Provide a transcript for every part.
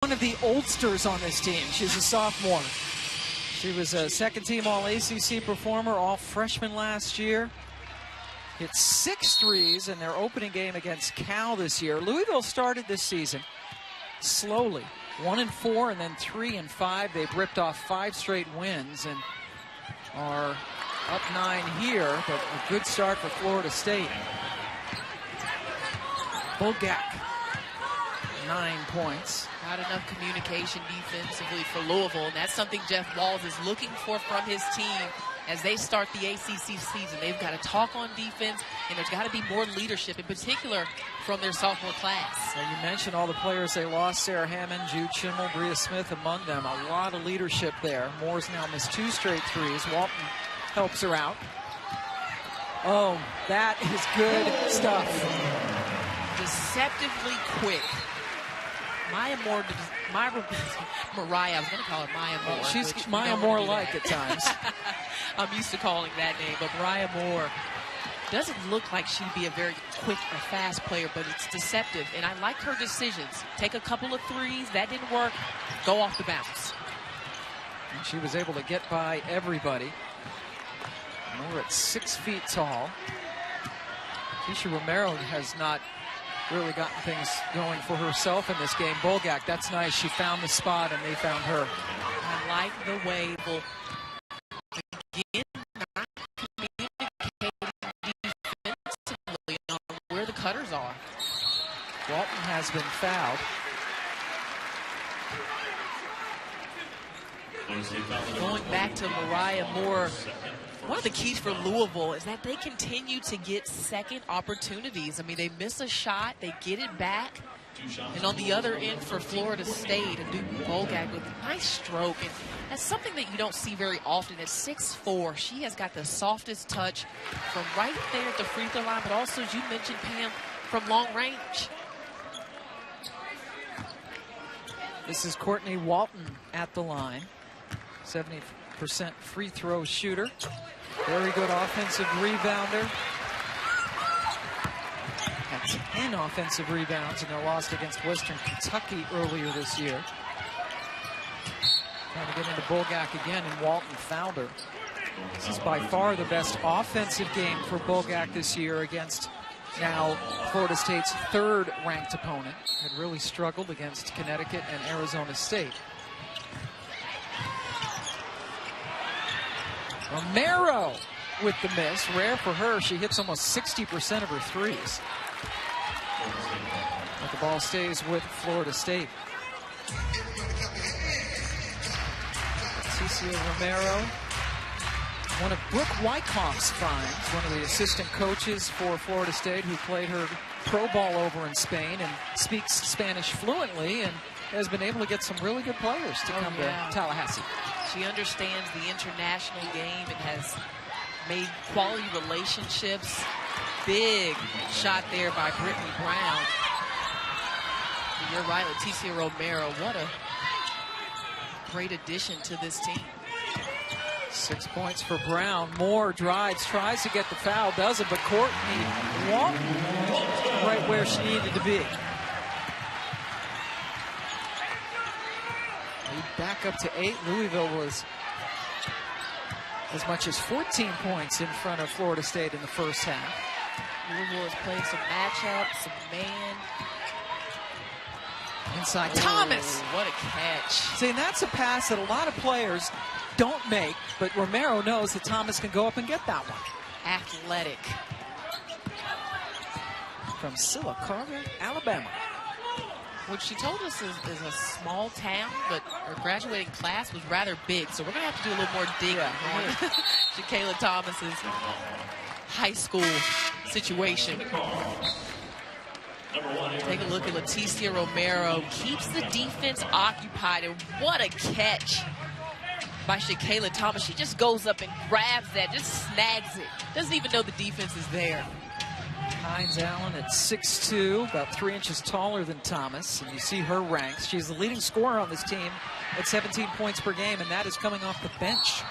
One of the oldsters on this team. She's a sophomore. She was a second-team All-ACC performer, all-freshman last year. Hit 6 threes in their opening game against Cal this year. Louisville started this season slowly, 1-4 and then 3-5. They've ripped off 5 straight wins and are up 9 here, but a good start for Florida State. Bulgak, 9 points. Not enough communication defensively for Louisville, and that's something Jeff Walz is looking for from his team as they start the ACC season. They've got to talk on defense, and there's got to be more leadership, in particular from their sophomore class. Well, you mentioned all the players they lost: Sarah Hammond, Jude Schimmel, Bria Smith among them. A lot of leadership there. Moore's now missed 2 straight threes. Walton helps her out. Oh, that is good stuff. Deceptively quick. Mariah, I was going to call her Maya Moore. She's Maya Moore-like at times. I'm used to calling that name, but Mariah Moore doesn't look like she'd be a very quick or fast player, but it's deceptive, and I like her decisions. Take a couple of threes, that didn't work, go off the bounce. And she was able to get by everybody. Moore at 6 feet tall. Tisha Romero has not really gotten things going for herself in this game. Bulgak, that's nice. She found the spot and they found her. I like the way we'll again not communicating defensively on where the cutters are. Walton has been fouled. Going back to Mariah Moore, one of the keys for Louisville is that they continue to get second opportunities. I mean, they miss a shot, they get it back. And on the other end for Florida State, Adut Bulgak with a nice stroke. And that's something that you don't see very often. At 6'4", she has got the softest touch from right there at the free throw line, but also, as you mentioned, Pam, from long range. This is Courtney Walton at the line. 70% free throw shooter. Very good offensive rebounder. Had 10 offensive rebounds in their loss against Western Kentucky earlier this year. Trying to get into Bulgak again, and Walton fouled her. This is by far the best offensive game for Bulgak this year against now Florida State's 3rd ranked opponent. Had really struggled against Connecticut and Arizona State. Romero with the miss. Rare for her. She hits almost 60% of her threes. But the ball stays with Florida State. Cecilia Romero, one of Brooke Wyckoff's finds, one of the assistant coaches for Florida State who played her pro ball over in Spain and speaks Spanish fluently and has been able to get some really good players to come to Tallahassee. She understands the international game and has made quality relationships. Big shot there by Brittany Brown. And you're right, Leticia Romero. What a great addition to this team. 6 points for Brown. Moore drives, tries to get the foul, doesn't, but Courtney Walton right where she needed to be. Back up to 8. Louisville was as much as 14 points in front of Florida State in the first half. Louisville has played some matchups, some man. Inside Thomas. What a catch. See, and that's a pass that a lot of players don't make, but Romero knows that Thomas can go up and get that one. Athletic. From Sylacauga, Alabama. Which she told us is a small town, but her graduating class was rather big. So we're going to have to do a little more digging on Shakayla Thomas's high school situation. Take a look at Leticia Romero. Keeps the defense occupied, and what a catch by Shakayla Thomas. She just goes up and grabs that, just snags it. Doesn't even know the defense is there. Hines Allen at 6'2", about 3 inches taller than Thomas, and you see her ranks. She's the leading scorer on this team at 17 points per game, and that is coming off the bench.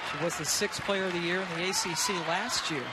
She was the 6th player of the year in the ACC last year.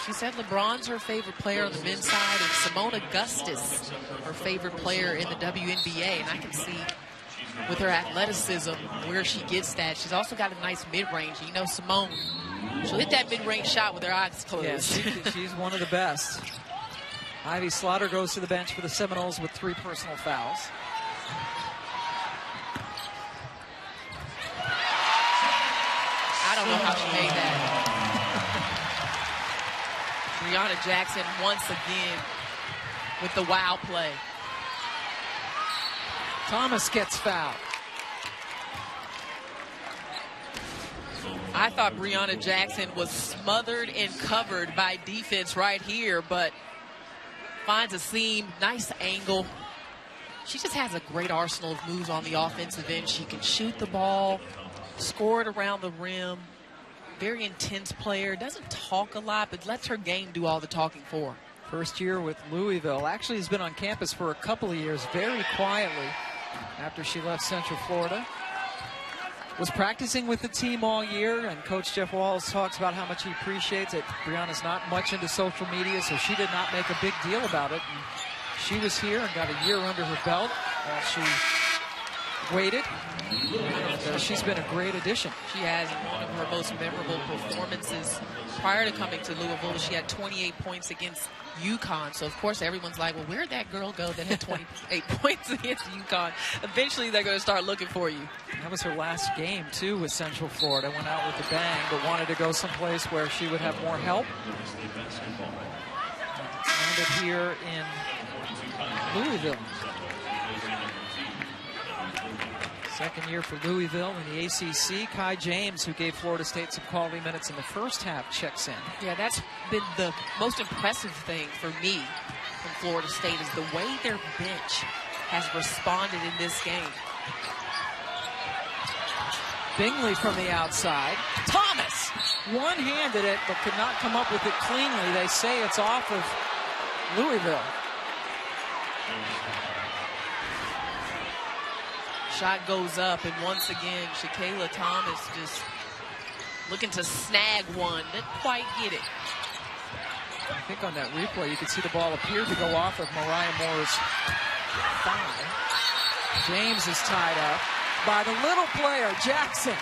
She said LeBron's her favorite player on the men's side, and Simone Augustus, her favorite player in the WNBA. And I can see with her athleticism where she gets that. She's also got a nice mid-range. You know, Simone, she'll hit that mid-range shot with her eyes closed. Yeah, she's one of the best. Ivy Slaughter goes to the bench for the Seminoles with 3 personal fouls. I don't know how she made that. Brianna Jackson once again with the wow play. Thomas gets fouled. I thought Brianna Jackson was smothered and covered by defense right here, but finds a seam, nice angle. She just has a great arsenal of moves on the offensive end. She can shoot the ball, score it around the rim. Very intense player, doesn't talk a lot, but lets her game do all the talking for her. First year with Louisville. Actually has been on campus for a couple of years, very quietly after she left Central Florida. Was practicing with the team all year, and Coach Jeff Walls talks about how much he appreciates it. Brianna's not much into social media, so she did not make a big deal about it. And she was here and got a year under her belt while she waited. She's been a great addition. She has one of her most memorable performances prior to coming to Louisville. She had 28 points against UConn. So, of course, everyone's like, well, where'd that girl go that had 28 points against UConn? Eventually, they're going to start looking for you. That was her last game, too, with Central Florida. Went out with a bang, but wanted to go someplace where she would have more help. Landed here in Louisville. Second year for Louisville in the ACC. Kai James, who gave Florida State some quality minutes in the first half, checks in. Yeah, that's been the most impressive thing for me from Florida State is the way their bench has responded in this game. Bingley from the outside. Thomas one-handed it, but could not come up with it cleanly. They say it's off of Louisville. Shot goes up, and once again, Shakayla Thomas just looking to snag one. Didn't quite get it. I think on that replay, you could see the ball appear to go off of Mariah Moore's thigh. James is tied up by the little player, Jackson.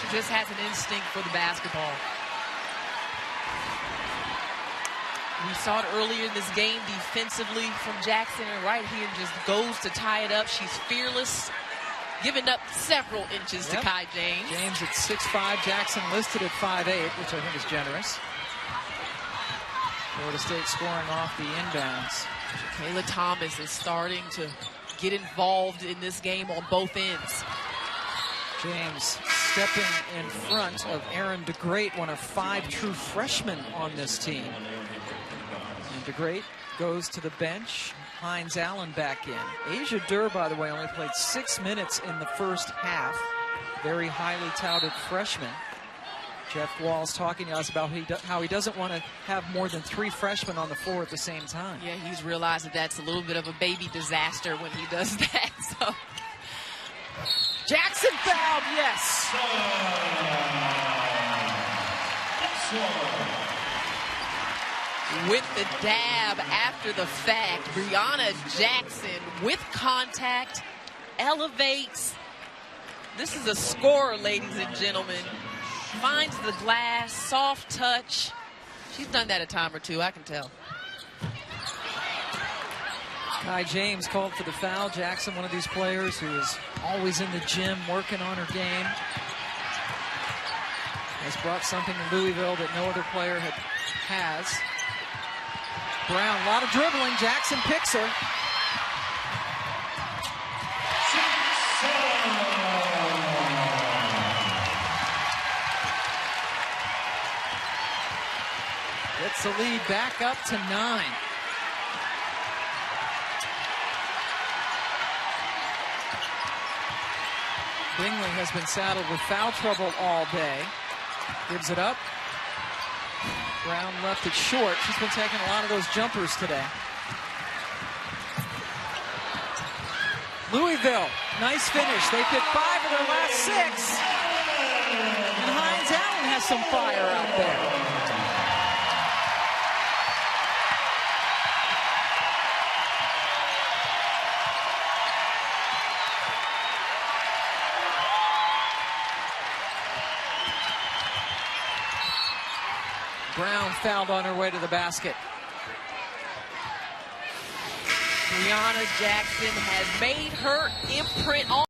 She just has an instinct for the basketball. We saw it earlier in this game defensively from Jackson, and right here just goes to tie it up. She's fearless, giving up several inches to Kai James. James at 6'5", Jackson listed at 5'8", which I think is generous. Florida State scoring off the inbounds. Shakayla Thomas is starting to get involved in this game on both ends. James stepping in front of Erin DeGreat, one of 5 true freshmen on this team. And DeGreat goes to the bench. Hines Allen back in. Asia Durr, by the way, only played 6 minutes in the first half. Very highly touted freshman. Jeff Walls talking to us about how he doesn't want to have more than 3 freshmen on the floor at the same time. Yeah, he's realized that that's a little bit of a baby disaster when he does that. So Jackson fouled, yes. With the dab after the fact, Brianna Jackson with contact elevates. This is a scorer, ladies and gentlemen. Finds the glass, soft touch. She's done that a time or two, I can tell. Kai James called for the foul. Jackson, one of these players who is always in the gym working on her game. Has brought something to Louisville that no other player has. Brown, a lot of dribbling. Jackson picks her. Gets the lead back up to 9. Bingley has been saddled with foul trouble all day. Gives it up. Brown left it short. She's been taking a lot of those jumpers today. Louisville, nice finish. They hit 5 of their last 6. And Hines Allen has some fire out there. Brown fouled on her way to the basket. Brianna Jackson has made her imprint on